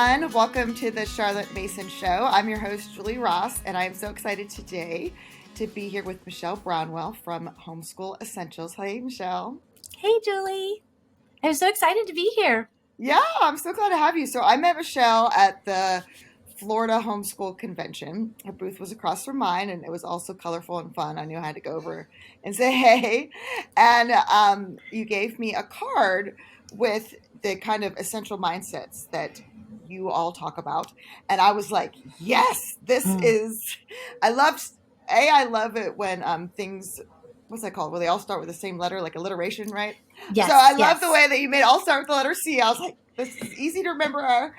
everyone. Welcome to the Charlotte Mason Show. I'm your host, Julie Ross, and I'm so excited today to be here with Michelle Brownell from Homeschool Essentials. Hey, Michelle. Hey, Julie. I'm so excited to be here. Yeah, I'm so glad to have you. So I met Michelle at the Florida Homeschool Convention. Her booth was across from mine, and it was also colorful and fun. I knew I had to go over and say hey. And you gave me a card with the kind of essential mindsets that you all talk about. And I was like, yes, this is, I love it when things, what's that called? Where they all start with the same letter, like alliteration, right? Yes. So I love the way that you made all start with the letter C. I was like, this is easy to remember.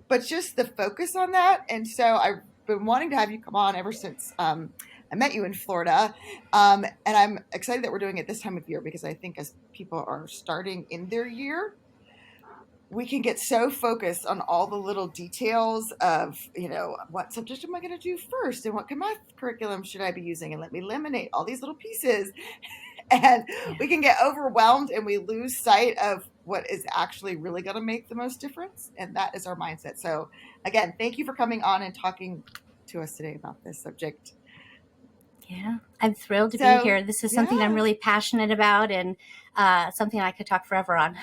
But just the focus on that. And so I've been wanting to have you come on ever since I met you in Florida. And I'm excited that we're doing it this time of year because I think as people are starting in their year, we can get so focused on all the little details of, what subject am I going to do first? And what math curriculum should I be using? And let me eliminate all these little pieces. And we can get overwhelmed and we lose sight of what is actually really going to make the most difference. And that is our mindset. So again, thank you for coming on and talking to us today about this subject. Yeah, I'm thrilled to be here. This is something I'm really passionate about and something I could talk forever on.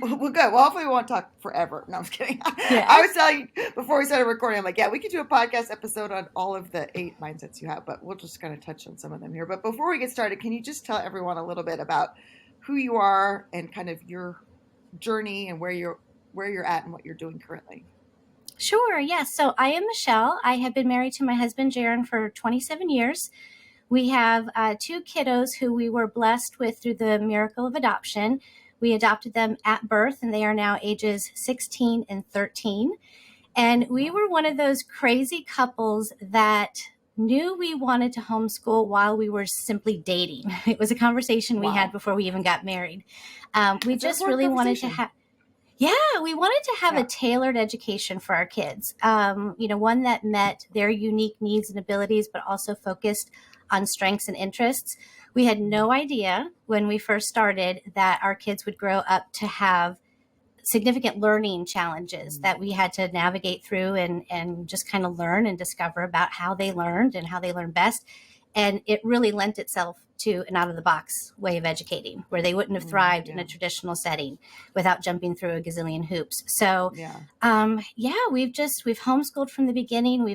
Well, good. Well, hopefully we won't talk forever. No, I'm just kidding. Yeah. I was telling you before we started recording, I'm like, yeah, we could do a podcast episode on all of the 8 mindsets you have, but we'll just kind of touch on some of them here. But before we get started, can you just tell everyone a little bit about who you are and kind of your journey and where you're at and what you're doing currently? Sure. Yes. So I am Michelle. I have been married to my husband, Jaron, for 27 years. We have 2 kiddos who we were blessed with through the miracle of adoption. We adopted them at birth, and they are now ages 16 and 13. And we were one of those crazy couples that knew we wanted to homeschool while we were simply dating. It was a conversation we had before we even got married. We just really wanted to have, we wanted to have a tailored education for our kids, one that met their unique needs and abilities, but also focused on strengths and interests. We had no idea when we first started that our kids would grow up to have significant learning challenges that we had to navigate through and just kind of learn and discover about how they learned and how they learned best. And it really lent itself to an out-of-the-box way of educating where they wouldn't have thrived in a traditional setting without jumping through a gazillion hoops. So, we've homeschooled from the beginning.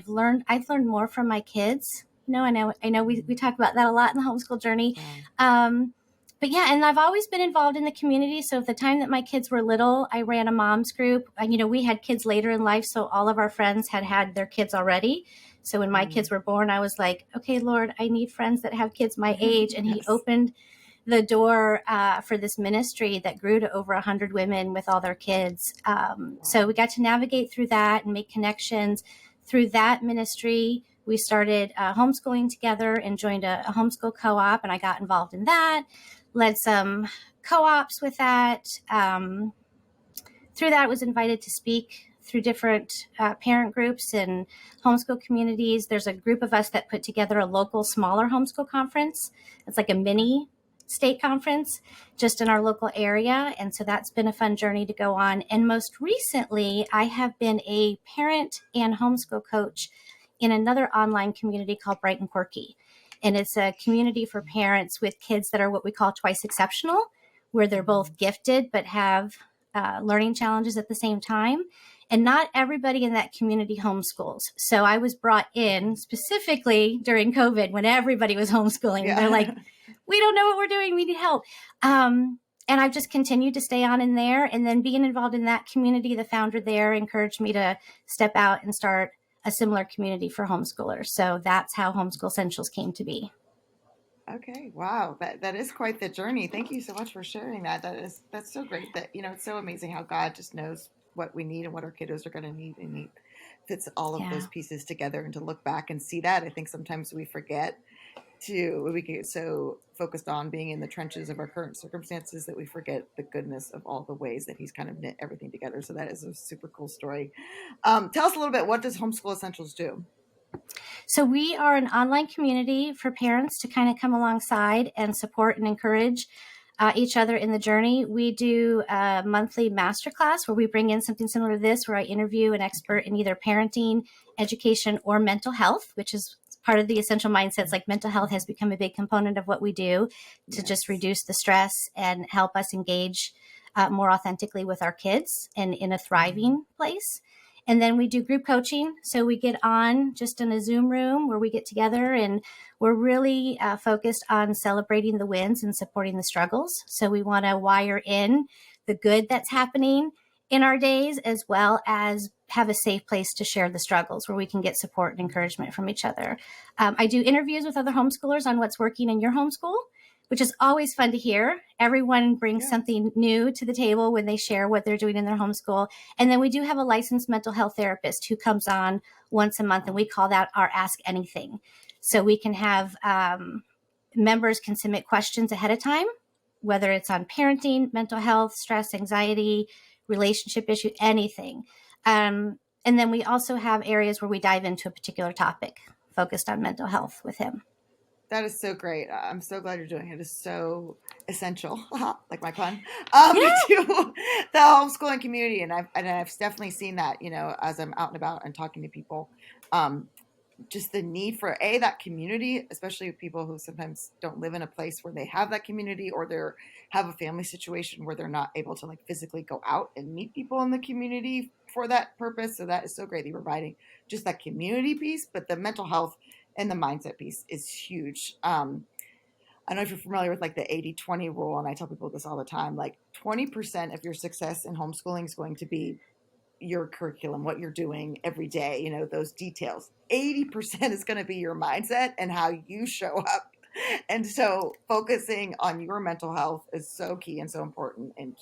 I've learned more from my kids. I know we talk about that a lot in the homeschool journey. And I've always been involved in the community. So at the time that my kids were little, I ran a mom's group. We had kids later in life, so all of our friends had their kids already. So when my kids were born, I was like, okay, Lord, I need friends that have kids my age. And He opened the door for this ministry that grew to over 100 women with all their kids. So we got to navigate through that and make connections through that ministry. We started homeschooling together and joined a homeschool co-op, and I got involved in that, led some co-ops with that. Through that, I was invited to speak through different parent groups and homeschool communities. There's a group of us that put together a local smaller homeschool conference. It's like a mini state conference just in our local area. And so that's been a fun journey to go on. And most recently, I have been a parent and homeschool coach in another online community called Bright Quirky. And it's a community for parents with kids that are what we call twice exceptional, where they're both gifted but have learning challenges at the same time. And not everybody in that community homeschools. So I was brought in specifically during COVID when everybody was homeschooling. Yeah. They're like, we don't know what we're doing. We need help. And I've just continued to stay on in there. And then being involved in that community, the founder there encouraged me to step out and start a similar community for homeschoolers. So that's how Homeschool Essentials came to be. Okay. Wow. That is quite the journey. Thank you so much for sharing that. That's so great that, it's so amazing how God just knows what we need and what our kiddos are going to need. And He fits all of those pieces together, and to look back and see that. I think sometimes we forget we get so focused on being in the trenches of our current circumstances that we forget the goodness of all the ways that He's kind of knit everything together. So that is a super cool story. Tell us a little bit, what does Homeschool Essentials do? So we are an online community for parents to kind of come alongside and support and encourage each other in the journey. We do a monthly masterclass where we bring in something similar to this, where I interview an expert in either parenting, education, or mental health, which is part of the essential mindsets. Like mental health has become a big component of what we do to just reduce the stress and help us engage more authentically with our kids and in a thriving place. And then we do group coaching. So we get on just in a Zoom room where we get together, and we're really focused on celebrating the wins and supporting the struggles. So we want to wire in the good that's happening in our days, as well as have a safe place to share the struggles where we can get support and encouragement from each other. I do interviews with other homeschoolers on what's working in your homeschool, which is always fun to hear. Everyone brings something new to the table when they share what they're doing in their homeschool. And then we do have a licensed mental health therapist who comes on once a month, and we call that our Ask Anything. So we can have members can submit questions ahead of time, whether it's on parenting, mental health, stress, anxiety, relationship issue, anything. And then we also have areas where we dive into a particular topic focused on mental health with him. That is so great. I'm so glad you're doing it. It is so essential, like my pun, to the homeschooling community. And I've definitely seen that, as I'm out and about and talking to people, just the need for that community, especially people who sometimes don't live in a place where they have that community, or they have a family situation where they're not able to like physically go out and meet people in the community for that purpose. So that is so great that you're providing just that community piece, but the mental health and the mindset piece is huge. I don't know if you're familiar with like the 80-20 rule, and I tell people this all the time, like 20% of your success in homeschooling is going to be your curriculum, what you're doing every day, those details. 80% is going to be your mindset and how you show up. And so focusing on your mental health is so key and so important, and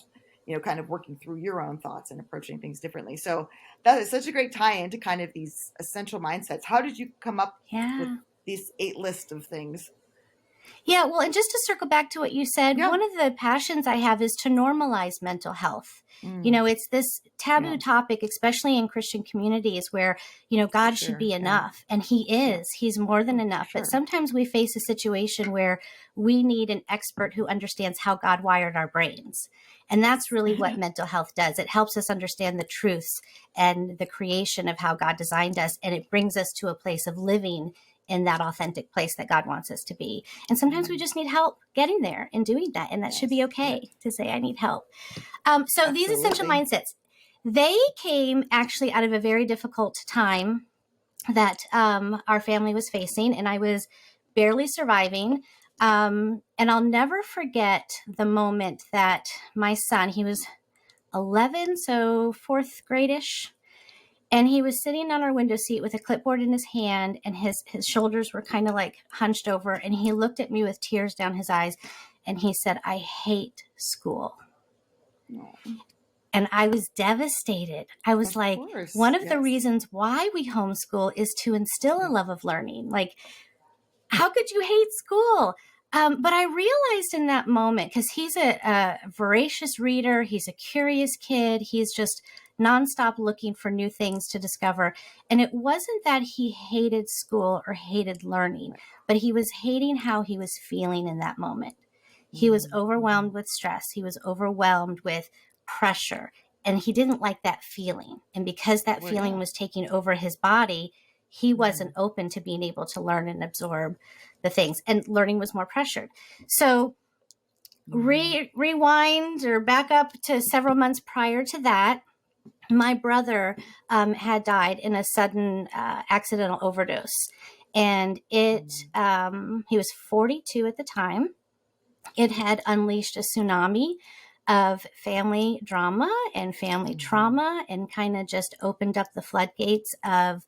kind of working through your own thoughts and approaching things differently. So that is such a great tie-in to kind of these essential mindsets. How did you come up with these 8 lists of things? Yeah, well, and just to circle back to what you said, one of the passions I have is to normalize mental health. It's this taboo topic, especially in Christian communities, where, God should be enough. And he is. He's more than enough. But sometimes we face a situation where we need an expert who understands how God wired our brains. And that's really what mental health does. It helps us understand the truths and the creation of how God designed us. And it brings us to a place of living in that authentic place that God wants us to be. And sometimes we just need help getting there and doing that. And that should be okay to say, I need help. So these essential mindsets, they came actually out of a very difficult time that our family was facing, and I was barely surviving. And I'll never forget the moment that my son, he was 11, so 4th grade-ish, and he was sitting on our window seat with a clipboard in his hand, and his shoulders were kind of like hunched over, and he looked at me with tears down his eyes, and he said, I hate school. And I was devastated. I was like, one of the reasons why we homeschool is to instill a love of learning. Like, how could you hate school? But I realized in that moment, because he's a voracious reader, he's a curious kid, he's just nonstop looking for new things to discover. And it wasn't that he hated school or hated learning, but he was hating how he was feeling in that moment. He was overwhelmed with stress. He was overwhelmed with pressure, and he didn't like that feeling. And because that feeling was taking over his body, he wasn't open to being able to learn and absorb the things, and learning was more pressured. So rewind or back up to several months prior to that, my brother had died in a sudden accidental overdose, and he was 42 at the time. It had unleashed a tsunami of family drama and family trauma, and kind of just opened up the floodgates of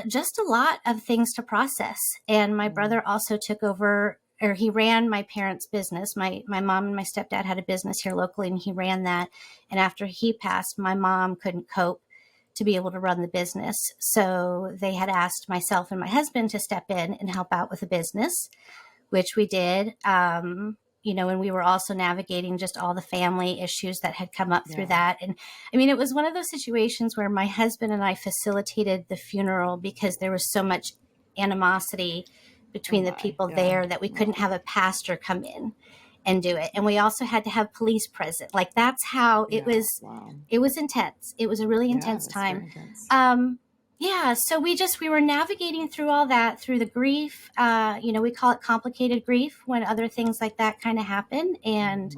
just a lot of things to process. And my brother also took over, or he ran my parents' business. My mom and my stepdad had a business here locally, and he ran that. And after he passed, my mom couldn't cope to be able to run the business. So they had asked myself and my husband to step in and help out with the business, which we did. And we were also navigating just all the family issues that had come up through that. And I mean, it was one of those situations where my husband and I facilitated the funeral because there was so much animosity between the people there that we couldn't have a pastor come in and do it. And we also had to have police present. Like that's how it was. Wow. It was intense. It was a really intense time. So we were navigating through all that, through the grief. We call it complicated grief when other things like that kind of happen. And,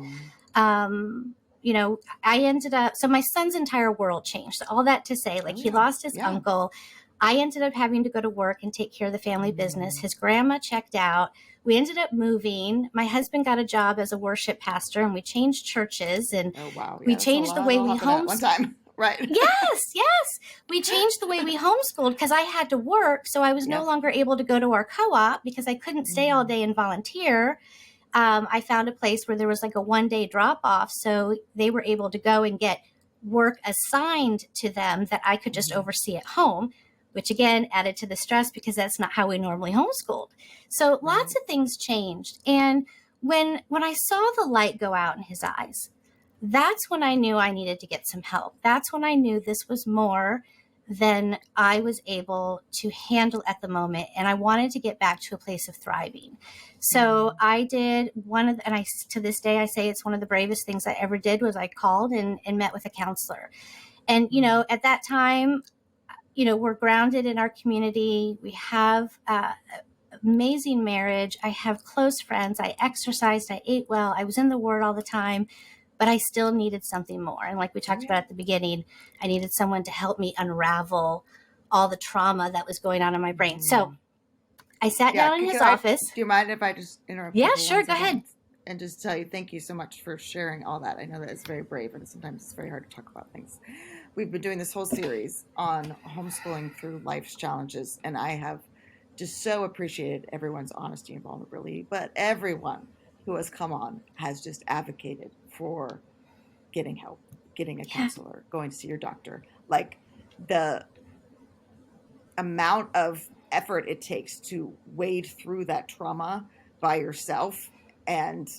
I ended up, so my son's entire world changed. All that to say, he lost his uncle. I ended up having to go to work and take care of the family business. His grandma checked out. We ended up moving. My husband got a job as a worship pastor, and we changed churches, and we changed the way we homeschooled. Right. Yes. We changed the way we homeschooled because I had to work. So I was no longer able to go to our co-op because I couldn't stay all day and volunteer. I found a place where there was like a 1-day drop off. So they were able to go and get work assigned to them that I could just oversee at home, which again added to the stress because that's not how we normally homeschooled. So lots of things changed. And when I saw the light go out in his eyes, that's when I knew I needed to get some help. That's when I knew this was more than I was able to handle at the moment. And I wanted to get back to a place of thriving. So I did to this day, I say it's one of the bravest things I ever did was I called and met with a counselor. And, at that time, we're grounded in our community. We have amazing marriage. I have close friends. I exercised. I ate well. I was in the Word all the time. But I still needed something more. And like we talked about at the beginning, I needed someone to help me unravel all the trauma that was going on in my brain. So I sat down in his office. Do you mind if I just interrupt? Yeah, sure. Go ahead. And just tell you, thank you so much for sharing all that. I know that it's very brave and sometimes it's very hard to talk about things. We've been doing this whole series on homeschooling through life's challenges. And I have just so appreciated everyone's honesty and vulnerability. But everyone who has come on has just advocated for getting help, getting a counselor, going to see your doctor. Like the amount of effort it takes to wade through that trauma by yourself. And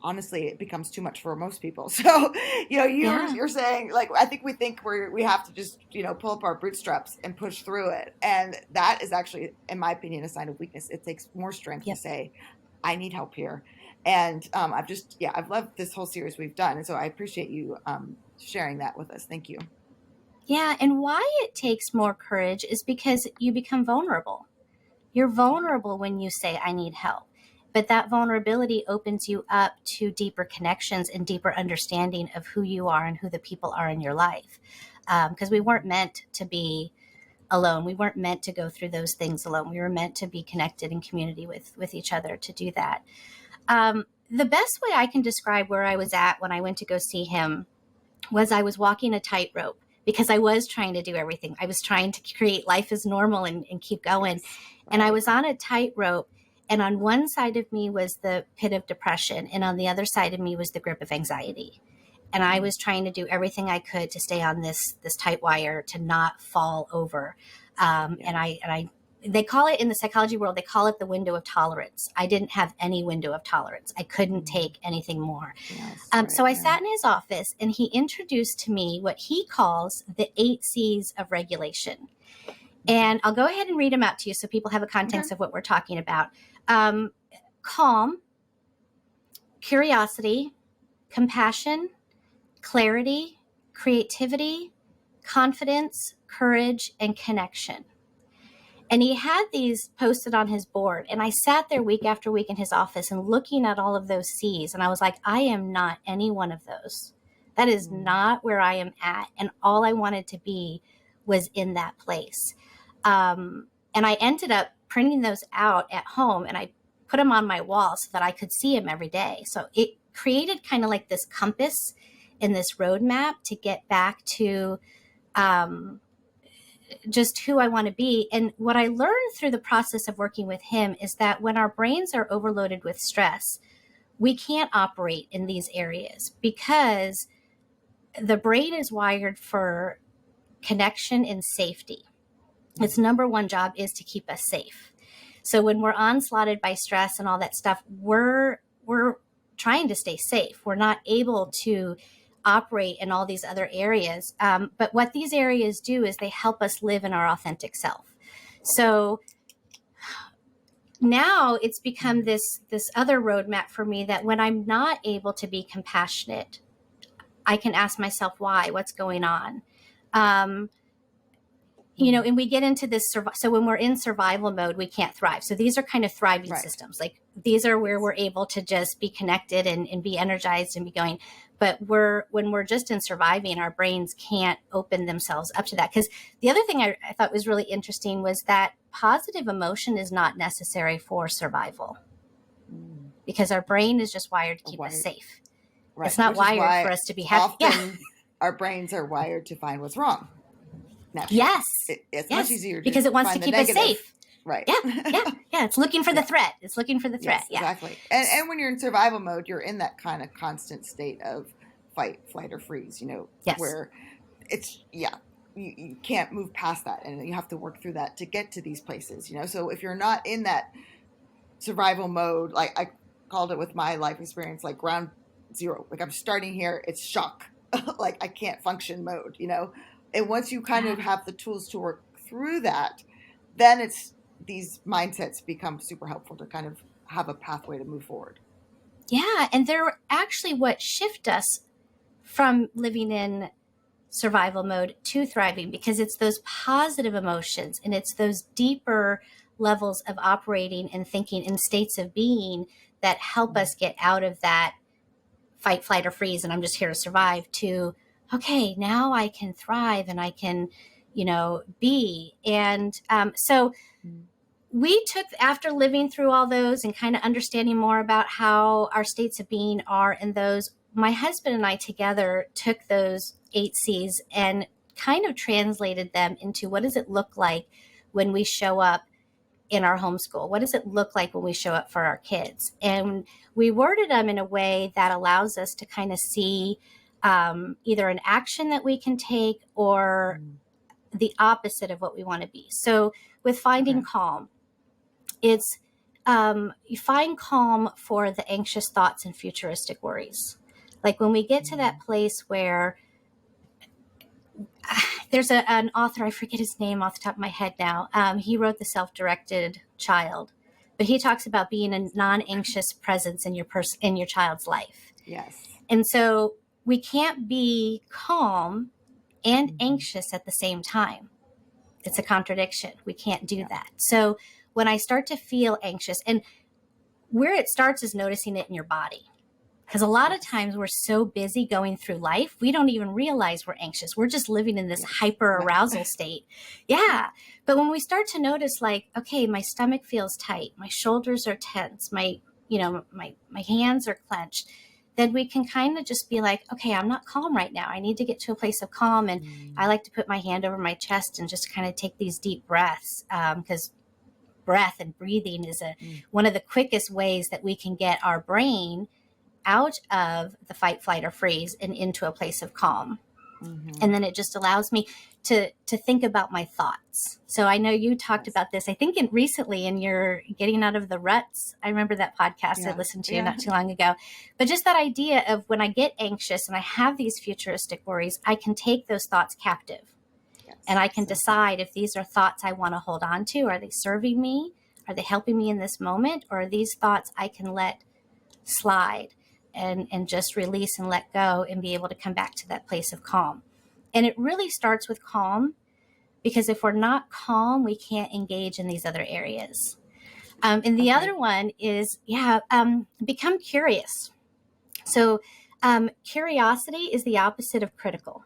honestly, it becomes too much for most people. So, you're saying, I think we have to just, pull up our bootstraps and push through it. And that is actually, in my opinion, a sign of weakness. It takes more strength to say, I need help here. And I've loved this whole series we've done. And so I appreciate you sharing that with us. Thank you. Yeah. And why it takes more courage is because you become vulnerable. You're vulnerable when you say, I need help. But that vulnerability opens you up to deeper connections and deeper understanding of who you are and who the people are in your life. Because we weren't meant to be alone. We weren't meant to go through those things alone. We were meant to be connected in community with each other to do that. The best way I can describe where I was at when I went to go see him was I was walking a tightrope because I was trying to do everything. I was trying to create life as normal and keep going. Yes. And I was on a tightrope, and on one side of me was the pit of depression, and on the other side of me was the grip of anxiety. And I was trying to do everything I could to stay on this tight wire to not fall over. And they call it in the psychology world, they call it the window of tolerance. I didn't have any window of tolerance. I couldn't take anything more. Yes, so I sat in his office, and he introduced to me what he calls the 8 C's of regulation. And I'll go ahead and read them out to you so people have a context of what we're talking about. Calm, curiosity, compassion, clarity, creativity, confidence, courage, and connection. And he had these posted on his board. And I sat there week after week in his office and looking at all of those C's. And I was like, I am not any one of those. That is not where I am at. And all I wanted to be was in that place. And I ended up printing those out at home, and I put them on my wall so that I could see them every day. So it created kind of like this compass and this roadmap to get back to just who I want to be. And what I learned through the process of working with him is that when our brains are overloaded with stress, we can't operate in these areas because the brain is wired for connection and safety. Its number one job is to keep us safe. So when we're onslaughted by stress and all that stuff, we're trying to stay safe. We're not able to operate in all these other areas. But what these areas do is they help us live in our authentic self. So now it's become this other roadmap for me, that when I'm not able to be compassionate, I can ask myself why, what's going on. And we get into this. So when we're in survival mode, we can't thrive. So these are kind of thriving systems. Like these are where we're able to just be connected and be energized and be going. But when we're just in surviving, our brains can't open themselves up to that. Because the other thing I thought was really interesting was that positive emotion is not necessary for survival, because our brain is just wired to keep us safe. Right. It's not wired for us to be happy. Often our brains are wired to find what's wrong. Naturally. Yes. It's much easier because it wants to keep us safe. Right. Yeah. It's looking for the threat. It's looking for the threat. Yes, exactly. And when you're in survival mode, you're in that kind of constant state of fight, flight, or freeze, where it's, you can't move past that, and you have to work through that to get to these places, So if you're not in that survival mode, like I called it with my life experience, like ground zero, like I'm starting here, it's shock, like I can't function mode, And once you kind of have the tools to work through that, then these mindsets become super helpful to kind of have a pathway to move forward. Yeah. And they're actually what shift us from living in survival mode to thriving, because it's those positive emotions and it's those deeper levels of operating and thinking in states of being that help us get out of that fight, flight, or freeze, and I'm just here to survive, to okay, now I can thrive and I can, be. And so we took, after living through all those and kind of understanding more about how our states of being are in those, my husband and I together took those 8 C's and kind of translated them into what does it look like when we show up in our homeschool? What does it look like when we show up for our kids? And we worded them in a way that allows us to kind of see either an action that we can take or the opposite of what we want to be. So with finding calm, it's you find calm for the anxious thoughts and futuristic worries. Like when we get to that place where there's an author, I forget his name off the top of my head now. He wrote The Self-Directed Child, but he talks about being a non-anxious presence in your child's life. Yes. And so we can't be calm and anxious at the same time. It's a contradiction. We can't do that. So when I start to feel anxious, and where it starts is noticing it in your body. Because a lot of times we're so busy going through life, we don't even realize we're anxious. We're just living in this hyper arousal state. Yeah. But when we start to notice, like, okay, my stomach feels tight, my shoulders are tense, my hands are clenched, then we can kind of just be like, okay, I'm not calm right now. I need to get to a place of calm. And I like to put my hand over my chest and just kind of take these deep breaths, because breath and breathing is one of the quickest ways that we can get our brain out of the fight, flight, or freeze and into a place of calm. And then it just allows me to think about my thoughts. So I know you talked about this, I think recently in your Getting Out of the Ruts. I remember that podcast I listened to not too long ago. But just that idea of when I get anxious and I have these futuristic worries, I can take those thoughts captive. And I can decide if these are thoughts I want to hold on to. Are they serving me? Are they helping me in this moment? Or are these thoughts I can let slide and just release and let go and be able to come back to that place of calm? And it really starts with calm, because if we're not calm, we can't engage in these other areas. And the other one is, become curious. So curiosity is the opposite of critical,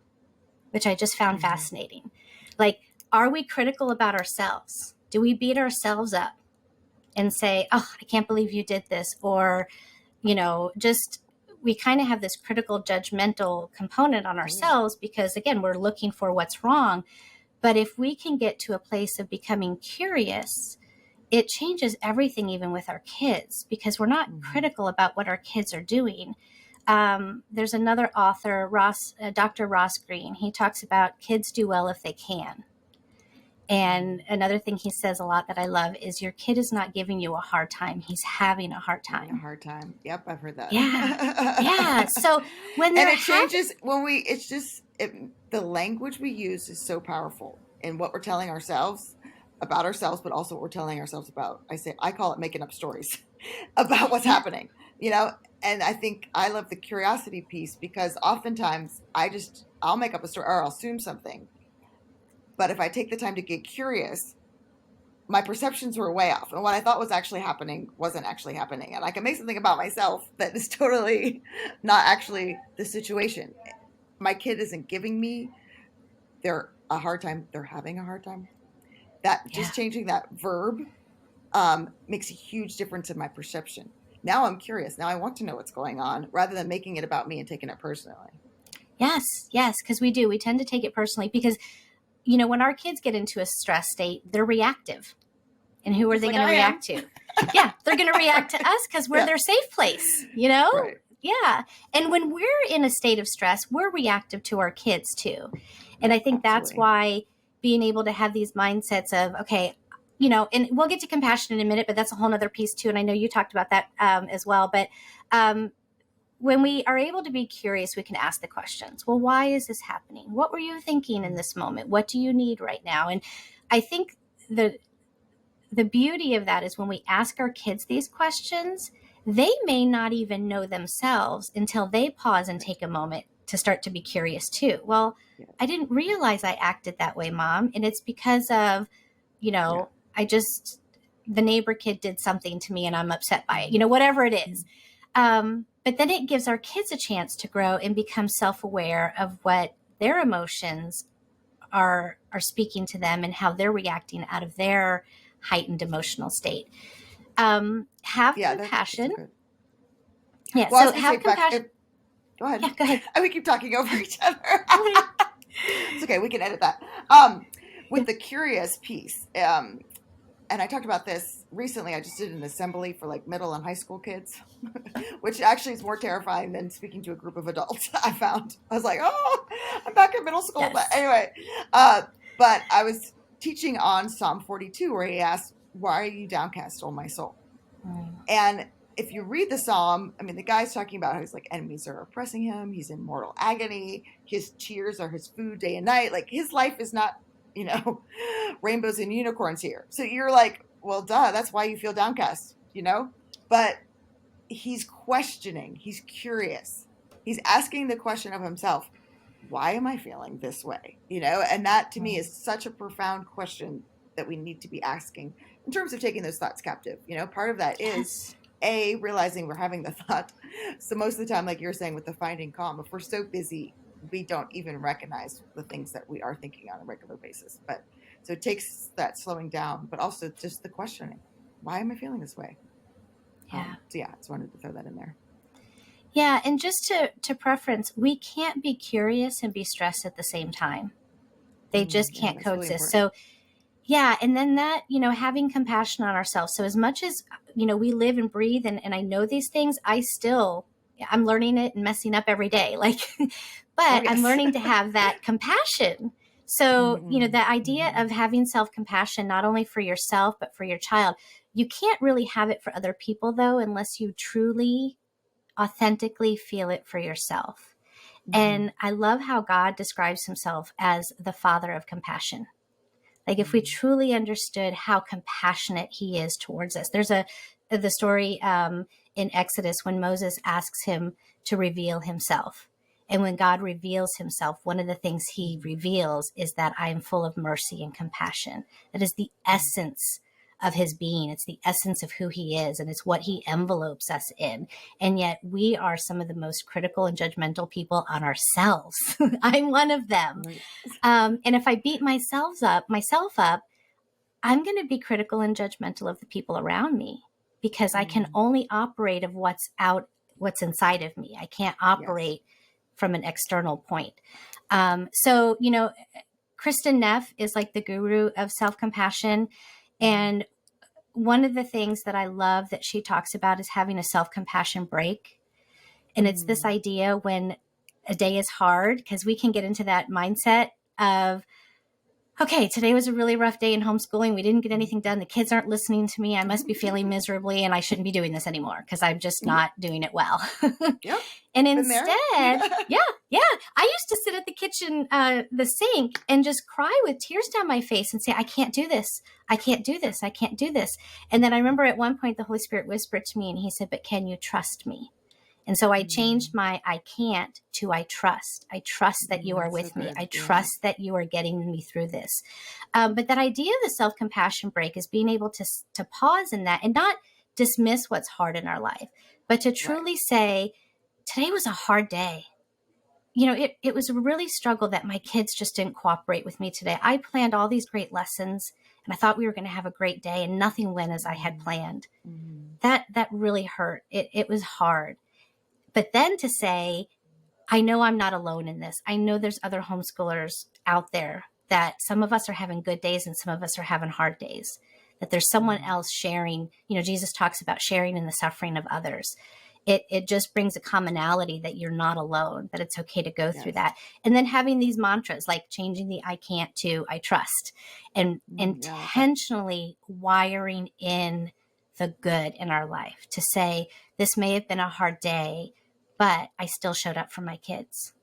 which I just found fascinating. Like, are we critical about ourselves? Do we beat ourselves up and say, oh, I can't believe you did this? Or, just we kind of have this critical judgmental component on ourselves because, again, we're looking for what's wrong. But if we can get to a place of becoming curious, it changes everything, even with our kids, because we're not critical about what our kids are doing. There's another author, Dr. Ross Green. He talks about kids do well if they can. And another thing he says a lot that I love is your kid is not giving you a hard time. He's having a hard time. A hard time. Yep, I've heard that. Yeah. So when and it changes the language we use is so powerful in what we're telling ourselves, about ourselves, but also what we're telling ourselves about. I call it making up stories about what's Yeah. happening, you know? And I think I love the curiosity piece because oftentimes I'll make up a story or I'll assume something. But if I take the time to get curious, my perceptions were way off. And what I thought was actually happening wasn't actually happening. And I can make something about myself that is totally not actually the situation. My kid isn't giving me a hard time. They're having a hard time. That Yeah. just changing that verb makes a huge difference in my perception. Now I'm curious. Now I want to know what's going on rather than making it about me and taking it personally. Yes. Yes. Because we do. We tend to take it personally because, when our kids get into a stress state, they're reactive. And who are Just they like going to I am. react to? Yeah, they're going to react to us because we're Yeah. their safe place, Right. Yeah. And when we're in a state of stress, we're reactive to our kids too. And I think that's Absolutely. why being able to have these mindsets of, okay, and we'll get to compassion in a minute, but that's a whole other piece too. And I know you talked about that as well. But when we are able to be curious, we can ask the questions. Well, why is this happening? What were you thinking in this moment? What do you need right now? And I think the beauty of that is when we ask our kids these questions, they may not even know themselves until they pause and take a moment to start to be curious too. Well, Yeah. I didn't realize I acted that way, Mom. And it's because of, Yeah. the neighbor kid did something to me and I'm upset by it, whatever it is. But then it gives our kids a chance to grow and become self-aware of what their emotions are speaking to them and how they're reacting out of their heightened emotional state. Have Yeah. That's so compassion. good. Yeah. Well, I So was going to say, have compassion. go ahead. Yeah, go ahead. We keep talking over each other. It's okay. We can edit that. With the curious piece, and I talked about this recently. I just did an assembly for like middle and high school kids, which actually is more terrifying than speaking to a group of adults. I found I was like, oh, I'm back in middle school. Yes. But anyway, but I was teaching on Psalm 42, where he asks, "Why are you downcast, O my soul?" And if you read the psalm, I mean, the guy's talking about how his like enemies are oppressing him. He's in mortal agony. His tears are his food day and night. Like his life is not, rainbows and unicorns here. So you're like, well, duh, that's why you feel downcast, But he's questioning. He's curious. He's asking the question of himself, why am I feeling this way? And that to me is such a profound question that we need to be asking in terms of taking those thoughts captive. Part of that is realizing we're having the thought. So most of the time, like you're saying with the finding calm, if we're so busy, we don't even recognize the things that we are thinking on a regular basis. But so it takes that slowing down, but also just the questioning. Why am I feeling this way? Yeah. So yeah, I just wanted to throw that in there. Yeah. And just to preference, we can't be curious and be stressed at the same time. They just can't coexist. Really, so yeah. And then that, having compassion on ourselves. So as much as, we live and breathe and I know these things, I'm learning it and messing up every day. Like, but I'm learning to have that compassion. So, the idea of having self-compassion, not only for yourself, but for your child, you can't really have it for other people though, unless you truly, authentically feel it for yourself. And I love how God describes himself as the Father of compassion. Like if we truly understood how compassionate he is towards us. There's the story in Exodus when Moses asks him to reveal himself. And when God reveals himself, one of the things he reveals is that I am full of mercy and compassion. That is the essence of his being. It's the essence of who he is, and it's what he envelopes us in. And yet we are some of the most critical and judgmental people on ourselves. I'm one of them. Right. And if I beat myself up, I'm going to be critical and judgmental of the people around me because I can only operate of what's inside of me. I can't operate from an external point. So, Kristen Neff is like the guru of self-compassion. And one of the things that I love that she talks about is having a self-compassion break. And it's this idea when a day is hard, because we can get into that mindset of, okay, today was a really rough day in homeschooling. We didn't get anything done. The kids aren't listening to me. I must be failing miserably and I shouldn't be doing this anymore because I'm just not doing it well. Yep. And Been there. instead, yeah, I used to sit at the kitchen, the sink and just cry with tears down my face and say, I can't do this. I can't do this. I can't do this. And then I remember at one point the Holy Spirit whispered to me and he said, but can you trust me? And so I changed my I can't to I trust. I trust that you are with me. I trust that you are getting me through this. But that idea of the self-compassion break is being able to pause in that and not dismiss what's hard in our life, but to truly say, today was a hard day. You know, it was a really struggle that my kids just didn't cooperate with me today. I planned all these great lessons and I thought we were going to have a great day and nothing went as I had planned. That really hurt. It was hard. But then to say, I know I'm not alone in this. I know there's other homeschoolers out there, that some of us are having good days and some of us are having hard days, that there's someone else sharing. You know, Jesus talks about sharing in the suffering of others. It just brings a commonality that you're not alone, that it's okay to go through that. And then having these mantras, like changing the I can't to I trust, and intentionally wiring in the good in our life to say, this may have been a hard day, but I still showed up for my kids.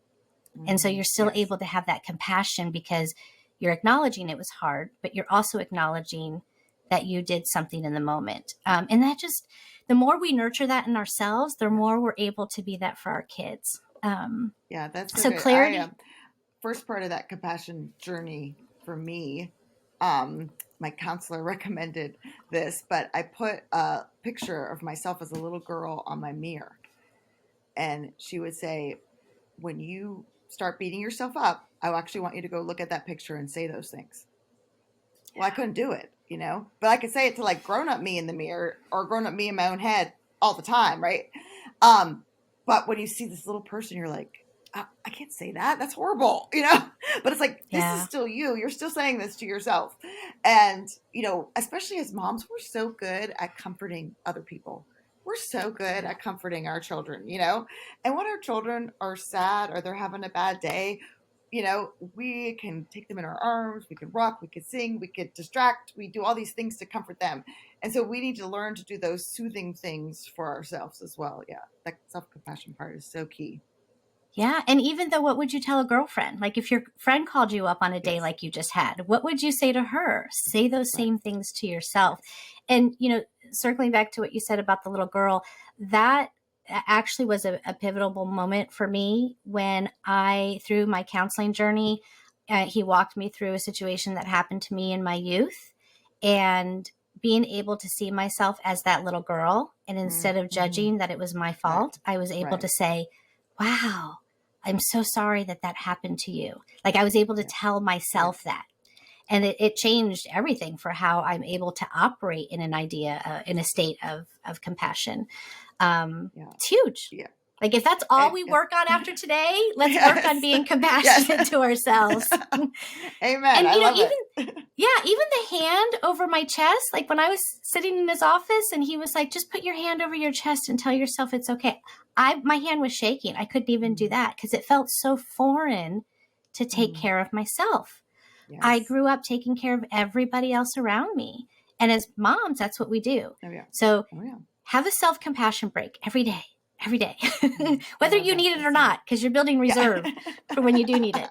And so you're still able to have that compassion because you're acknowledging it was hard, but you're also acknowledging that you did something in the moment. And that just, the more we nurture that in ourselves, the more we're able to be that for our kids. That's so good. clarity. First part of that compassion journey for me, my counselor recommended this, but I put a picture of myself as a little girl on my mirror. And she would say, when you start beating yourself up, I actually want you to go look at that picture and say those things. Well, I couldn't do it, you know, but I could say it to like grown-up me in the mirror or grown-up me in my own head all the time, right? But when you see this little person, you're like, I can't say that. That's horrible, you know? But it's like, this is still you. You're still saying this to yourself. And, you know, especially as moms, we're so good at comforting other people. We're so good at comforting our children, you know? And when our children are sad or they're having a bad day, you know, we can take them in our arms, we can rock, we can sing, we can distract, we do all these things to comfort them. And so we need to learn to do those soothing things for ourselves as well. Yeah, that self-compassion part is so key. Yeah. And even though, what would you tell a girlfriend? Like if your friend called you up on a day like you just had, what would you say to her? Say those same things to yourself. And, you know, circling back to what you said about the little girl, that actually was a pivotal moment for me when through my counseling journey, he walked me through a situation that happened to me in my youth, and being able to see myself as that little girl. And instead of judging that it was my fault, I was able to say, wow, I'm so sorry that happened to you. Like I was able to tell myself that. And it changed everything for how I'm able to operate in an idea, in a state of compassion. It's huge. Yeah. Like if that's all we work on after today, let's work on being compassionate to ourselves. Amen. And you know, even the hand over my chest, like when I was sitting in his office and he was like, just put your hand over your chest and tell yourself it's okay. My hand was shaking. I couldn't even do that because it felt so foreign to take care of myself. Yes. I grew up taking care of everybody else around me. And as moms, that's what we do. So have a self-compassion break every day. Whether you need it or not, because you're building reserve for when you do need it.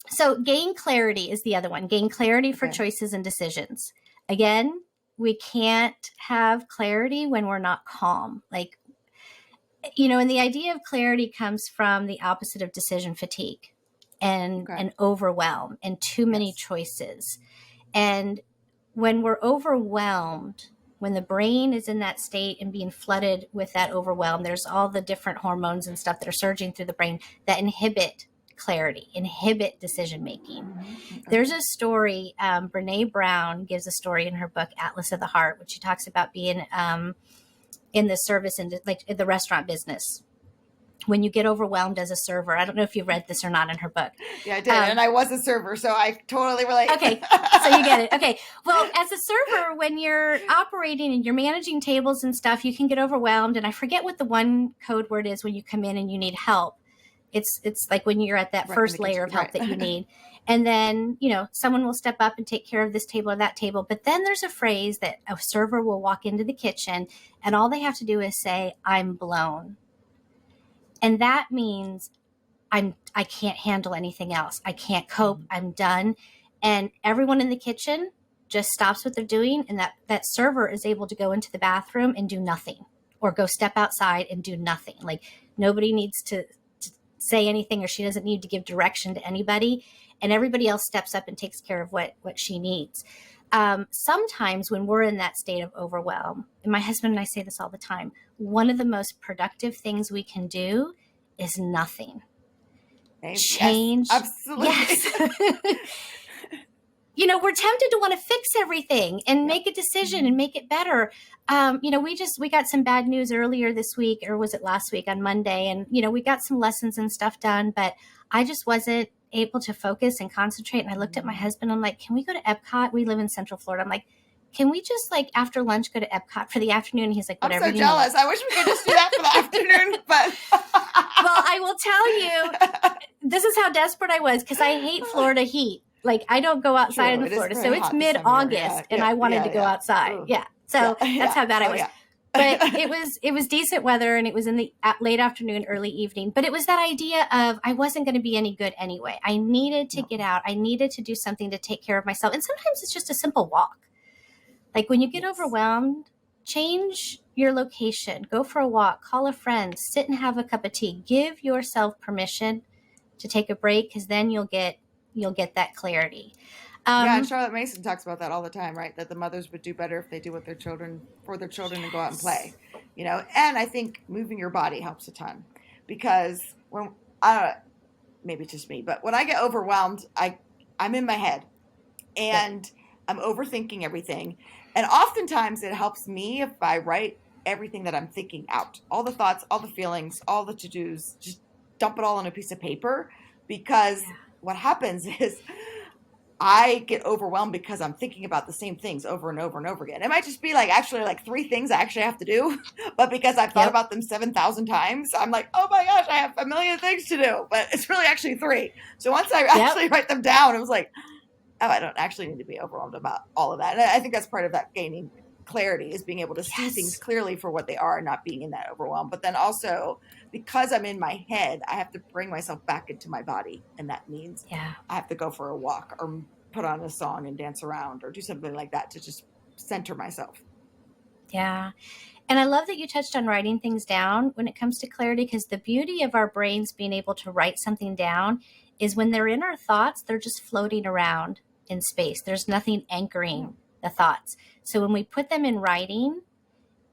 So gain clarity is the other one. Gain clarity for choices and decisions. Again, we can't have clarity when we're not calm. Like, you know, and the idea of clarity comes from the opposite of decision fatigue and overwhelm and too many choices. And when we're overwhelmed, when the brain is in that state and being flooded with that overwhelm, there's all the different hormones and stuff that are surging through the brain that inhibit clarity, inhibit decision-making. There's a story, Brene Brown gives a story in her book, Atlas of the Heart, which she talks about being in the service and like in the restaurant business. When you get overwhelmed as a server, I don't know if you read this or not in her book. Yeah, I did. And I was a server, so I totally relate. Okay. So you get it. Okay. Well, as a server, when you're operating and you're managing tables and stuff, you can get overwhelmed. And I forget what the one code word is when you come in and you need help. It's like when you're at that Right in first the layer kitchen, of help right. that you need. And then, someone will step up and take care of this table or that table. But then there's a phrase that a server will walk into the kitchen and all they have to do is say, "I'm blown." And that means I can't handle anything else. I can't cope. I'm done. And everyone in the kitchen just stops what they're doing. And that server is able to go into the bathroom and do nothing, or go step outside and do nothing. Like, nobody needs to say anything, or she doesn't need to give direction to anybody. And everybody else steps up and takes care of what she needs. Sometimes when we're in that state of overwhelm, and my husband and I say this all the time, one of the most productive things we can do is nothing. Change. Yes, absolutely. Yes. We're tempted to want to fix everything and make a decision and make it better. We got some bad news earlier this week, or was it last week on Monday? And, we got some lessons and stuff done, but I just wasn't able to focus and concentrate. And I looked at my husband. I'm like, "Can we go to Epcot?" We live in Central Florida. I'm like, "Can we just after lunch go to Epcot for the afternoon?" And he's like, "Whatever." I'm so jealous. I wish we could just do that for the afternoon, but. Well, I will tell you, this is how desperate I was, because I hate Florida heat. Like, I don't go outside in Florida. So it's mid-August and I wanted to go outside. Ooh. Yeah. So that's how bad I was. Yeah. But it was decent weather, and it was in the late afternoon, early evening. But it was that idea of I wasn't going to be any good anyway. I needed to get out. I needed to do something to take care of myself. And sometimes it's just a simple walk. Like, when you get overwhelmed, change your location, go for a walk, call a friend, sit and have a cup of tea. Give yourself permission to take a break, because then you'll get that clarity. And Charlotte Mason talks about that all the time, right? That the mothers would do better if they do what for their children and go out and play, And I think moving your body helps a ton, because maybe it's just me, but when I get overwhelmed, I'm in my head and I'm overthinking everything. And oftentimes it helps me if I write everything that I'm thinking out, all the thoughts, all the feelings, all the to-dos, just dump it all on a piece of paper, because what happens is I get overwhelmed because I'm thinking about the same things over and over and over again. It might just be actually 3 things I actually have to do, but because I've thought about them 7,000 times, I'm like, oh my gosh, I have a million things to do, but it's really actually 3. So once I actually write them down, it was like, oh, I don't actually need to be overwhelmed about all of that. And I think that's part of that gaining clarity, is being able to see things clearly for what they are and not being in that overwhelm. But then also, because I'm in my head, I have to bring myself back into my body. And that means I have to go for a walk or put on a song and dance around or do something like that to just center myself. Yeah. And I love that you touched on writing things down when it comes to clarity, because the beauty of our brains being able to write something down is when they're in our thoughts, they're just floating around in space. There's nothing anchoring the thoughts. So when we put them in writing,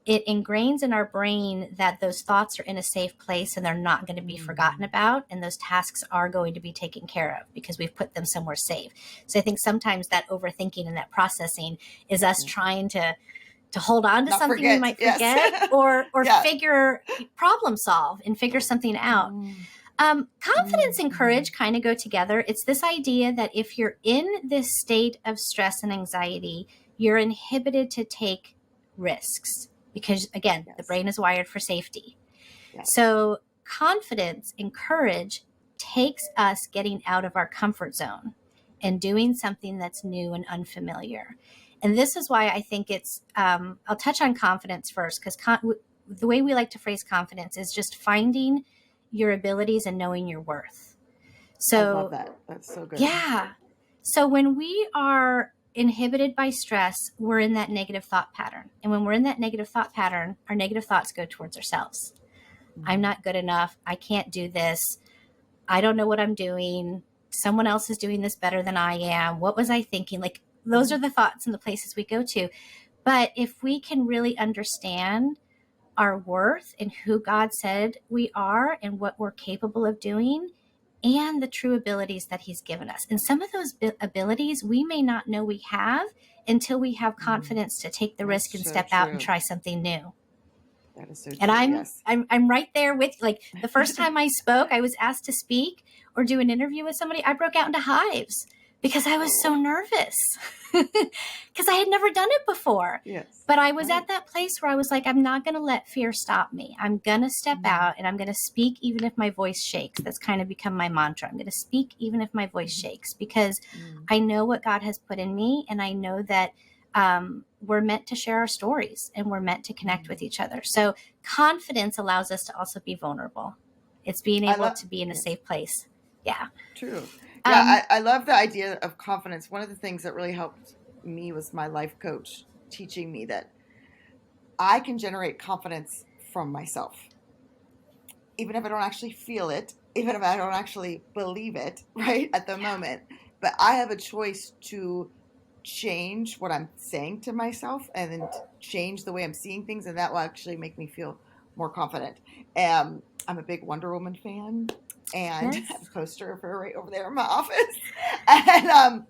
it ingrains in our brain that those thoughts are in a safe place and they're not going to be forgotten about. And those tasks are going to be taken care of because we've put them somewhere safe. So I think sometimes that overthinking and that processing is us trying to hold on to something we might forget or problem solve and figure something out. Confidence and courage kind of go together. It's this idea that if you're in this state of stress and anxiety, you're inhibited to take risks because, again, the brain is wired for safety. So confidence and courage takes us getting out of our comfort zone and doing something that's new and unfamiliar. And this is why I think it's, I'll touch on confidence first, because the way we like to phrase confidence is just finding your abilities and knowing your worth. So I love that. That's so good. Yeah. So when we are inhibited by stress, we're in that negative thought pattern. And when we're in that negative thought pattern, our negative thoughts go towards ourselves. I'm not good enough. I can't do this. I don't know what I'm doing. Someone else is doing this better than I am. What was I thinking? Like, those are the thoughts and the places we go to. But if we can really understand our worth and who God said we are and what we're capable of doing and the true abilities that he's given us. And some of those abilities we may not know we have until we have confidence to take the risk and step out and try something new. That is so true. And I'm right there with, like, the first time I spoke, I was asked to speak or do an interview with somebody. I broke out into hives because I was so nervous. because I had never done it before. Yes. But I was Right. at that place where I was like, I'm not going to let fear stop me. I'm going to step out and I'm going to speak even if my voice shakes. That's kind of become my mantra. I'm going to speak even if my voice shakes, because I know what God has put in me, and I know that we're meant to share our stories and we're meant to connect with each other. So confidence allows us to also be vulnerable. It's being able to be in a safe place. Yeah. True. Yeah, I love the idea of confidence. One of the things that really helped me was my life coach teaching me that I can generate confidence from myself, even if I don't actually feel it, even if I don't actually believe it, right, at the moment. But I have a choice to change what I'm saying to myself and then change the way I'm seeing things, and that will actually make me feel more confident. I'm a big Wonder Woman fan, and I have a poster of her right over there in my office. And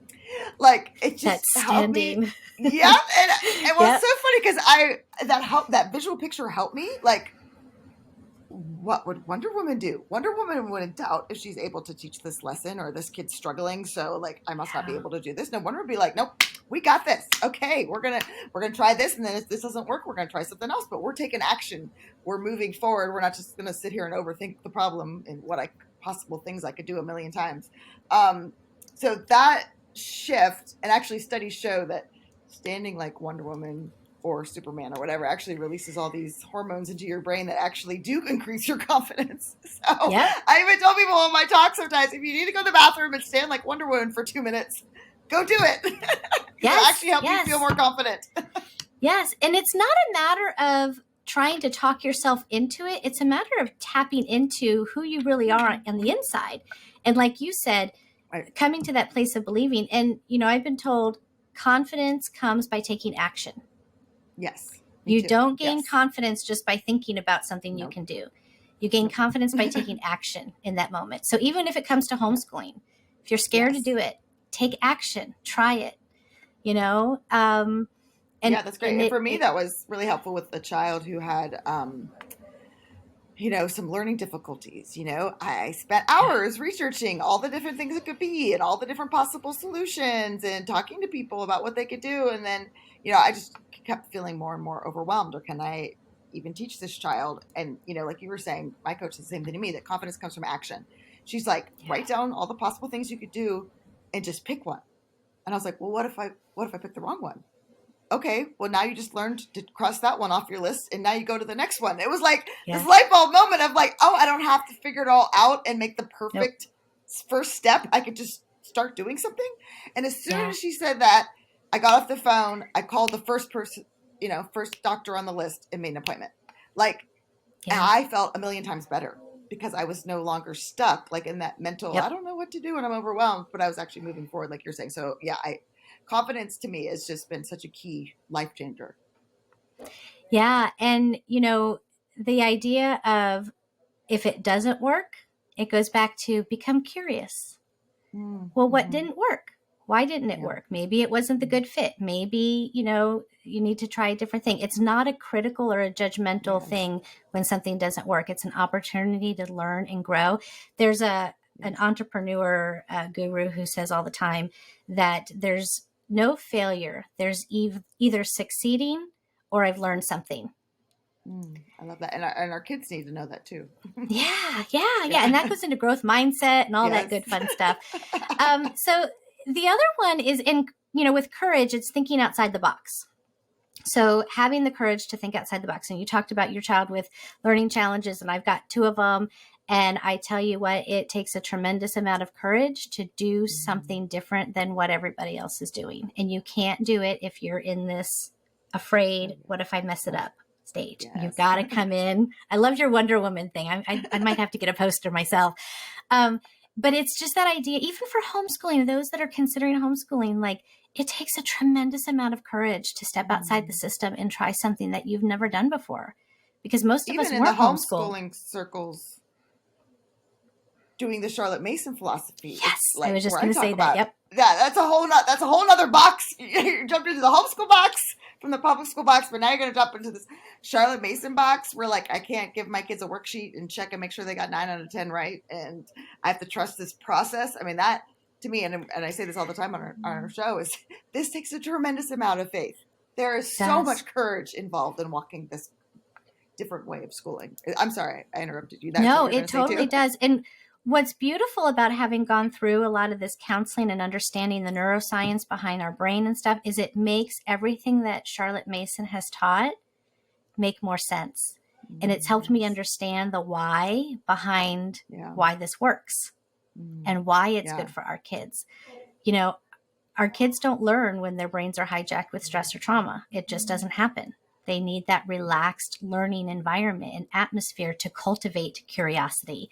like it just helped me. Yeah, and well, it's so funny because that visual picture helped me. Like, what would Wonder Woman do? Wonder Woman wouldn't doubt if she's able to teach this lesson, or this kid's struggling, so like I must not be able to do this. No, Wonder would be like, nope, we got this. Okay, we're gonna try this, and then if this doesn't work, we're gonna try something else. But we're taking action. We're moving forward. We're not just gonna sit here and overthink the problem and what possible things I could do a million times. So that shift, and actually studies show that standing like Wonder Woman or Superman or whatever actually releases all these hormones into your brain that actually do increase your confidence. So I even tell people in my talk sometimes, if you need to go to the bathroom and stand like Wonder Woman for 2 minutes, go do it. It'll actually help you feel more confident. Yes. And it's not a matter of trying to talk yourself into it. It's a matter of tapping into who you really are on the inside. And like you said, coming to that place of believing. And, I've been told confidence comes by taking action. Yes. You don't gain confidence just by thinking about something you can do. You gain confidence by taking action in that moment. So even if it comes to homeschooling, if you're scared to do it, take action, try it, And, that's great. And for me, that was really helpful with a child who had, some learning difficulties. I spent hours researching all the different things it could be and all the different possible solutions and talking to people about what they could do. And then, I just kept feeling more and more overwhelmed. Or can I even teach this child? And, like you were saying, my coach said the same thing to me, that confidence comes from action. She's like, write down all the possible things you could do and just pick one. And I was like, well, what if I pick the wrong one? Okay, well, now you just learned to cross that one off your list, and now you go to the next one. It was like this light bulb moment of like, oh, I don't have to figure it all out and make the perfect first step. I could just start doing something. And as soon as she said that, I got off the phone. I called the first person, first doctor on the list, and made an appointment. Like, and I felt a million times better because I was no longer stuck like in that mental, I don't know what to do and I'm overwhelmed, but I was actually moving forward like you're saying. So confidence to me has just been such a key life changer. Yeah. And, the idea of if it doesn't work, it goes back to become curious. Well, what didn't work? Why didn't it work? Maybe it wasn't the good fit. Maybe, you need to try a different thing. It's not a critical or a judgmental thing when something doesn't work. It's an opportunity to learn and grow. There's an entrepreneur guru who says all the time that there's no failure. There's either succeeding or I've learned something. I love that. And our kids need to know that too. Yeah. And that goes into growth mindset and all that good fun stuff. So the other one is with courage, it's thinking outside the box. So having the courage to think outside the box. And you talked about your child with learning challenges, and I've got 2 of them. And I tell you what, it takes a tremendous amount of courage to do something different than what everybody else is doing. And you can't do it if you're in this afraid, what if I mess it up stage. You've got to come in. I loved your Wonder Woman thing. I might have to get a poster myself. But it's just that idea, even for homeschooling, those that are considering homeschooling, like it takes a tremendous amount of courage to step outside the system and try something that you've never done before. Because most of us weren't homeschooling circles doing the Charlotte Mason philosophy. Yes, I was just going to say that. Yep. Yeah, that's a whole nother box. You jumped into the homeschool box from the public school box, but now you're going to jump into this Charlotte Mason box where like I can't give my kids a worksheet and check and make sure they got 9 out of 10 right, and I have to trust this process. I mean, that to me, and I say this all the time on our show, is this takes a tremendous amount of faith. There is so much courage involved in walking this different way of schooling. I'm sorry, I interrupted you. That's no, it totally does. And what's beautiful about having gone through a lot of this counseling and understanding the neuroscience behind our brain and stuff is it makes everything that Charlotte Mason has taught make more sense. And it's helped me understand the why behind why this works and why it's good for our kids. You know, our kids don't learn when their brains are hijacked with stress or trauma. It just doesn't happen. They need that relaxed learning environment and atmosphere to cultivate curiosity,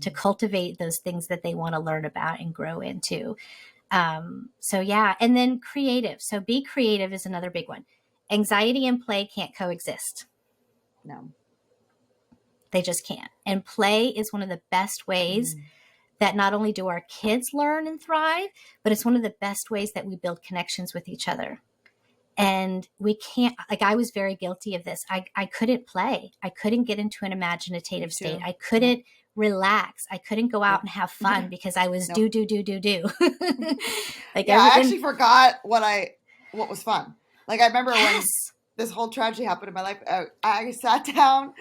to cultivate those things that they want to learn about and grow into. So yeah. And then creative. So be creative is another big one. Anxiety and play can't coexist. No. They just can't. And play is one of the best ways that not only do our kids learn and thrive, but it's one of the best ways that we build connections with each other. And we can't, like, I was very guilty of this. I couldn't play. I couldn't get into an imaginative state. I couldn't relax. I couldn't go out and have fun because I was do. Like, I actually forgot what was fun. Like, I remember when this whole tragedy happened in my life, I sat down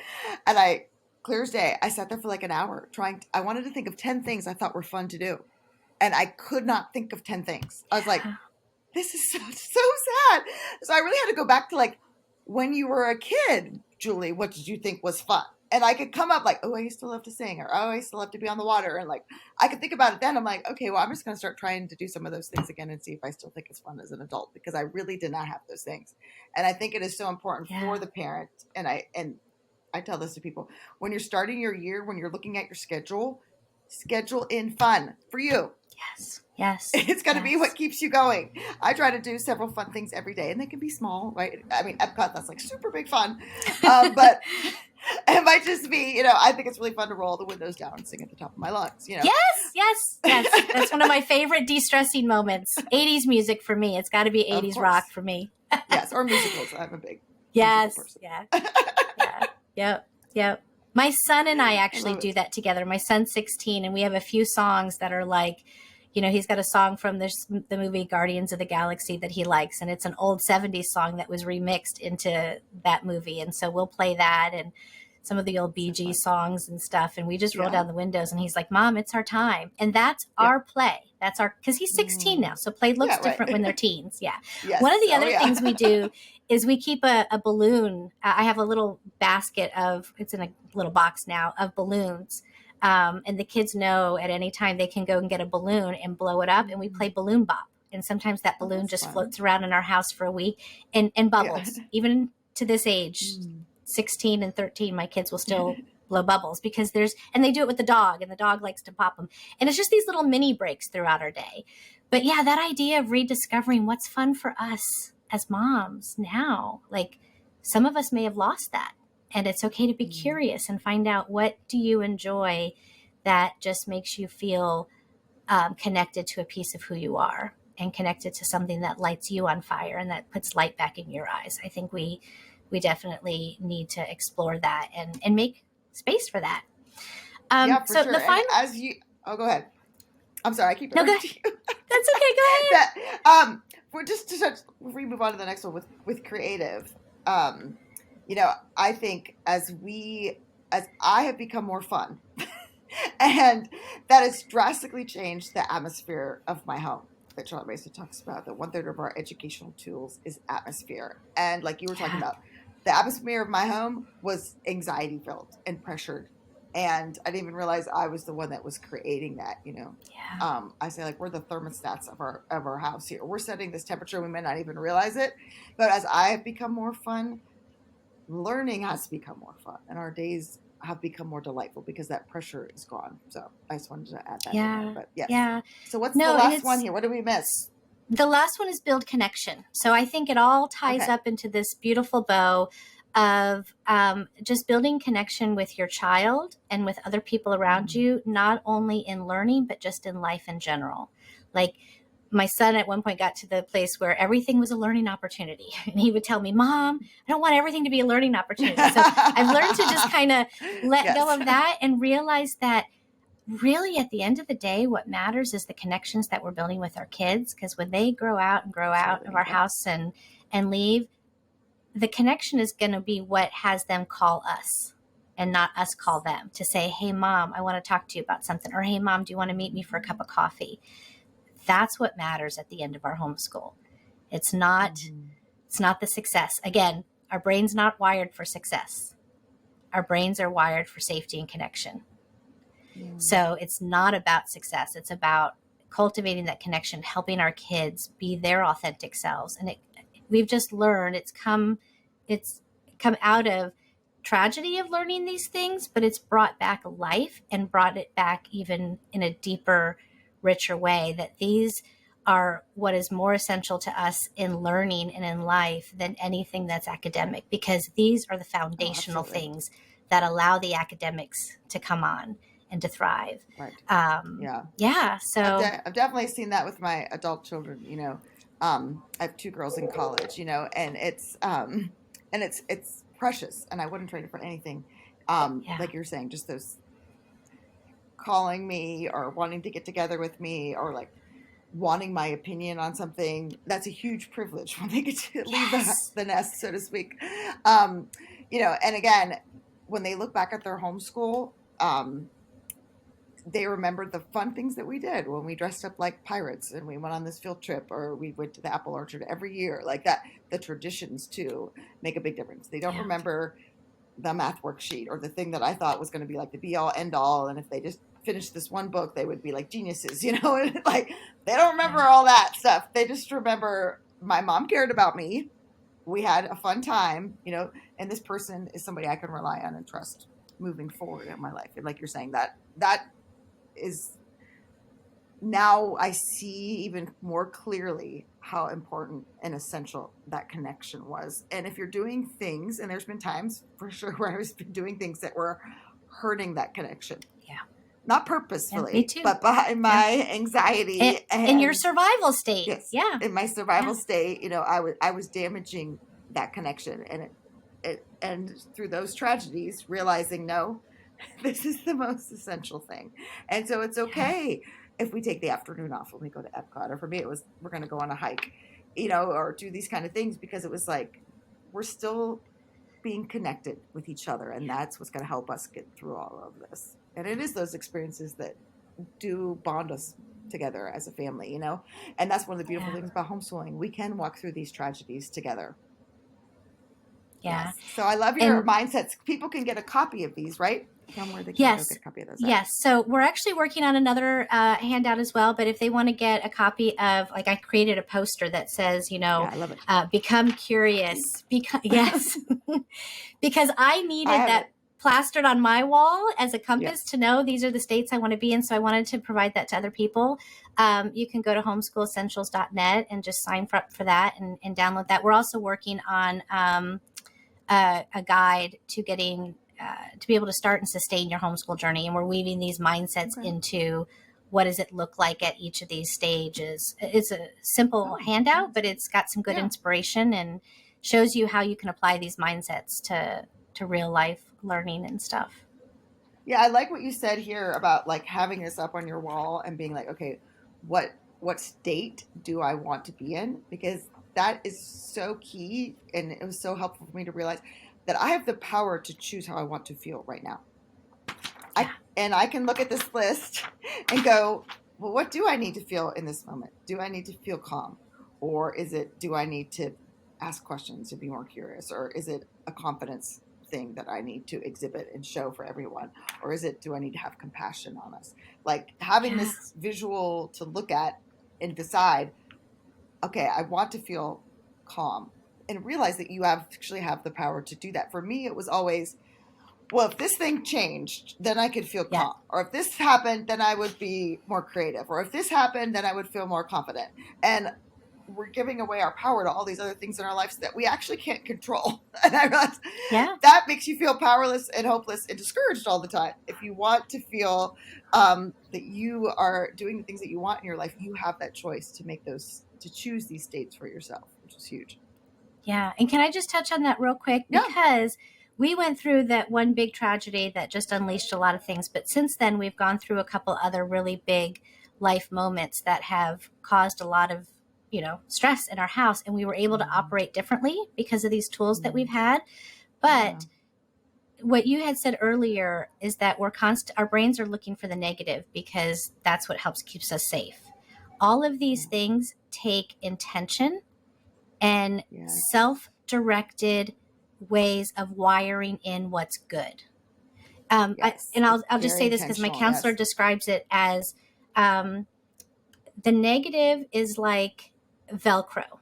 and clear as day, I sat there for like an hour I wanted to think of 10 things I thought were fun to do. And I could not think of 10 things. I was like, this is so sad. So I really had to go back to like, when you were a kid, Julie, what did you think was fun? And I could come up like, oh, I used to love to sing, or oh, I used to love to be on the water. And like, I could think about it then. I'm like, okay, well, I'm just going to start trying to do some of those things again and see if I still think it's fun as an adult, because I really did not have those things. And I think it is so important for the parent. And I tell this to people, when you're starting your year, when you're looking at your schedule in fun for you. Yes. It's got to be what keeps you going. I try to do several fun things every day, and they can be small, right? I mean, Epcot, that's like super big fun. But it might just be, I think it's really fun to roll the windows down and sing at the top of my lungs, Yes. That's one of my favorite de-stressing moments. 80s music for me. It's got to be 80s rock for me. Yes, or musicals. I'm a big musical person. Yep. My son and I actually do that together. My son's 16, and we have a few songs that are like, he's got a song from the movie Guardians of the Galaxy that he likes, and it's an old 70s song that was remixed into that movie. And so we'll play that and some of the old Bee Gees songs and stuff. And we just roll down the windows, and he's like, Mom, it's our time. And that's our play. That's because he's 16 now. So play looks different when they're teens. Yeah. Yes. One of the other things we do is we keep a balloon. I have a little basket it's in a little box now of balloons. And the kids know at any time they can go and get a balloon and blow it up, and we play balloon bop. And sometimes that balloon just floats around in our house for a week and bubbles. Even to this age, 16 and 13, my kids will still blow bubbles because and they do it with the dog, and the dog likes to pop them. And it's just these little mini breaks throughout our day. But yeah, that idea of rediscovering what's fun for us as moms now, like some of us may have lost that. And it's okay to be curious and find out, what do you enjoy that just makes you feel connected to a piece of who you are and connected to something that lights you on fire and that puts light back in your eyes. I think we definitely need to explore that and make space for that. For sure. The final... go ahead. I'm sorry, I keep interrupting you. That's okay, go ahead. We're just before we move on to the next one with creative. I think as I have become more fun, and that has drastically changed the atmosphere of my home that Charlotte Mason talks about, that 1/3 of our educational tools is atmosphere. And like you were talking about, the atmosphere of my home was anxiety filled and pressured. And I didn't even realize I was the one that was creating that, I say, like, we're the thermostats of our house here. We're setting this temperature. We may not even realize it. But as I have become more fun, learning has become more fun, and our days have become more delightful because that pressure is gone. So I just wanted to add that in there. But yes. Yeah. So what's the last one here? What did we miss? The last one is build connection. So I think it all ties up into this beautiful bow of just building connection with your child and with other people around you, not only in learning, but just in life in general. Like, my son at one point got to the place where everything was a learning opportunity. And he would tell me, Mom, I don't want everything to be a learning opportunity. So I've learned to just kind of let go of that and realize that really at the end of the day, what matters is the connections that we're building with our kids. Because when they grow out of our house and leave, the connection is going to be what has them call us and not us call them to say, hey, Mom, I want to talk to you about something. Or, hey, Mom, do you want to meet me for a cup of coffee? That's what matters at the end of our homeschool. It's not the success. Again, our brain's not wired for success. Our brains are wired for safety and connection. So it's not about success. It's about cultivating that connection, helping our kids be their authentic selves. And we've just learned it's come out of tragedy of learning these things, but it's brought back life and brought it back even in a deeper, richer way, that these are what is more essential to us in learning and in life than anything that's academic, because these are the foundational things that allow the academics to come on and to thrive. Right. So I've definitely seen that with my adult children. I have 2 girls in college. And it's precious, and I wouldn't trade it for anything. Like you're saying, just those calling me or wanting to get together with me or like wanting my opinion on something. That's a huge privilege when they get to leave the nest, so to speak. And again, when they look back at their homeschool, they remember the fun things that we did when we dressed up like pirates and we went on this field trip, or we went to the apple orchard every year. Like that, the traditions too make a big difference. They don't remember the math worksheet or the thing that I thought was going to be like the be all end all. And if they just finished this one book, they would be like geniuses, like they don't remember all that stuff. They just remember my mom cared about me. We had a fun time, and this person is somebody I can rely on and trust moving forward in my life. And like you're saying, that is, now I see even more clearly how important and essential that connection was. And if you're doing things, and there's been times for sure where I've been doing things that were hurting that connection. Yeah. Not purposefully, me too. But behind my anxiety and in your survival state. Yes. Yeah. In my survival state, I was damaging that connection, and through those tragedies, realizing, no, this is the most essential thing. And so it's okay if we take the afternoon off when we go to Epcot, or for me, it was, we're going to go on a hike, or do these kind of things, because it was like, we're still being connected with each other. And that's what's going to help us get through all of this. And it is those experiences that do bond us together as a family, and that's one of the beautiful things about homeschooling. We can walk through these tragedies together. Yeah. Yes. So I love your mindsets. People can get a copy of these, right? Tell them where they can go get a copy of those. Yes. So we're actually working on another handout as well. But if they want to get a copy of, like, I created a poster that says, I love it. Become curious. Yes. Because I needed that plastered on my wall as a compass to know these are the states I want to be in. So I wanted to provide that to other people. You can go to homeschoolessentials.net and just sign up for that and download that. We're also working on a guide to getting to be able to start and sustain your homeschool journey. And we're weaving these mindsets into what does it look like at each of these stages. It's a simple handout, but it's got some good inspiration and shows you how you can apply these mindsets to real life learning and stuff. Yeah, I like what you said here about like having this up on your wall and being like, okay, what state do I want to be in? Because that is so key, and it was so helpful for me to realize that I have the power to choose how I want to feel right now. And I can look at this list and go, well, what do I need to feel in this moment? Do I need to feel calm? Or do I need to ask questions to be more curious? Or is it a confidence thing that I need to exhibit and show for everyone? Or do I need to have compassion on us? Like having this visual to look at and decide, okay, I want to feel calm, and realize that you actually have the power to do that. For me, it was always, well, if this thing changed, then I could feel calm. Or if this happened, then I would be more creative. Or if this happened, then I would feel more confident. And we're giving away our power to all these other things in our lives that we actually can't control. And I realized that makes you feel powerless and hopeless and discouraged all the time. If you want to feel that you are doing the things that you want in your life, you have that choice to make to choose these states for yourself, which is huge. Yeah. And can I just touch on that real quick? Because we went through that one big tragedy that just unleashed a lot of things. But since then, we've gone through a couple other really big life moments that have caused a lot of, stress in our house. And we were able to operate differently because of these tools that we've had. But what you had said earlier is that our brains are looking for the negative because that's what keeps us safe. All of these things take intention and self-directed ways of wiring in what's good. I'll just say this because my counselor describes it as the negative is like Velcro.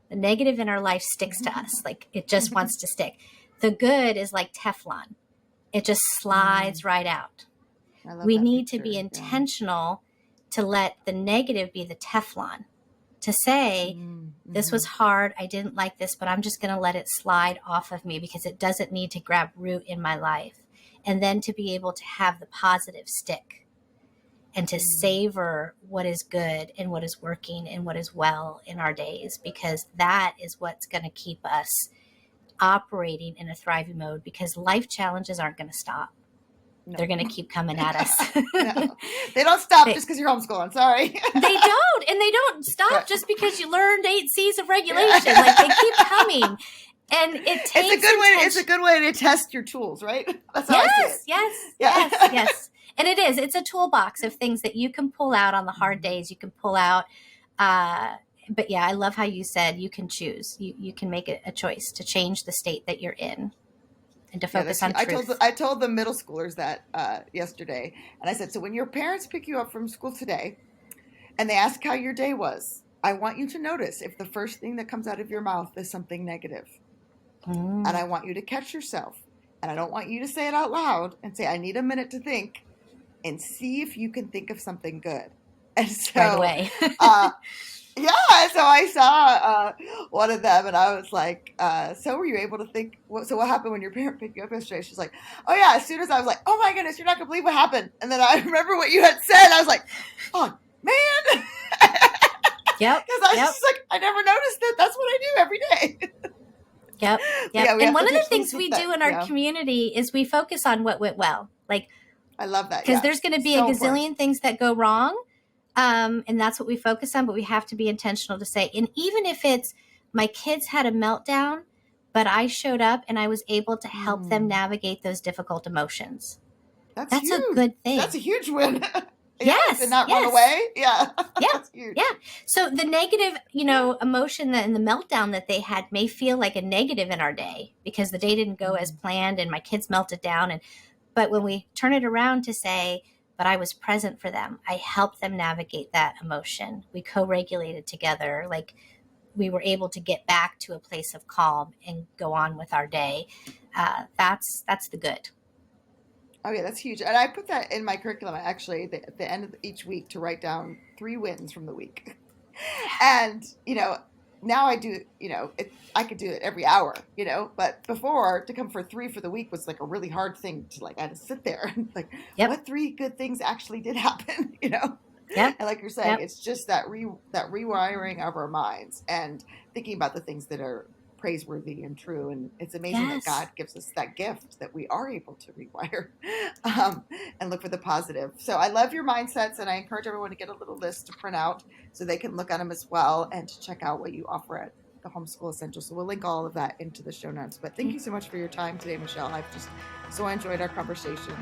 The negative in our life sticks to us. Like it just wants to stick. The good is like Teflon. It just slides right out. We need to be intentional to let the negative be the Teflon. To say, this was hard, I didn't like this, but I'm just going to let it slide off of me because it doesn't need to grab root in my life. And then to be able to have the positive stick and to savor what is good and what is working and what is well in our days, because that is what's going to keep us operating in a thriving mode, because life challenges aren't going to stop. No. They're going to keep coming at us. No. They don't stop just because you're homeschooling. Sorry. They don't. And they don't stop just because you learned 8 C's of regulation. Like they keep coming. And it takes It's a good way to test your tools, right? That's how I see it. Yes. And it is. It's a toolbox of things that you can pull out on the hard days. You can pull out. But yeah, I love how you said you can choose. You can make it a choice to change the state that you're in and to focus on truth. I told the middle schoolers that yesterday. And I said, so when your parents pick you up from school today and they ask how your day was, I want you to notice if the first thing that comes out of your mouth is something negative. And I want you to catch yourself. And I don't want you to say it out loud and say, I need a minute to think, and see if you can think of something good. And so, right away. So I saw one of them, and I was like, so were you able to think, so what happened when your parent picked you up yesterday? She's like, oh yeah, as soon as I was like, oh my goodness, you're not going to believe what happened. And then I remember what you had said. I was like, oh man. Yep. Because I was just like, I never noticed that. That's what I do every day. Yep. And one of the things we do in our community is we focus on what went well. Like, I love that. Because there's going to be a gazillion things that go wrong. And that's what we focus on, but we have to be intentional to say, and even if it's my kids had a meltdown, but I showed up and I was able to help them navigate those difficult emotions. That's a good thing. That's a huge win. Yes. And not run away. Yeah. Yeah. That's huge. Yeah. So the negative, emotion and the meltdown that they had may feel like a negative in our day because the day didn't go as planned and my kids melted down. But when we turn it around to say, but I was present for them, I helped them navigate that emotion. We co-regulated together. Like we were able to get back to a place of calm and go on with our day. That's the good. Okay, that's huge. And I put that in my curriculum, actually, at the end of each week to write down 3 wins from the week. And, now I do, I could do it every hour, but before to come for 3 for the week was like a really hard thing to I had to sit there and what 3 good things actually did happen, Yep. And like you're saying, it's just that rewiring of our minds and thinking about the things that are praiseworthy and true. And it's amazing that God gives us that gift that we are able to rewire and look for the positive. So I love your mindsets, and I encourage everyone to get a little list to print out so they can look at them as well and to check out what you offer at the Homeschool Essentials. So we'll link all of that into the show notes. But thank you so much for your time today, Michelle. I've just so enjoyed our conversation.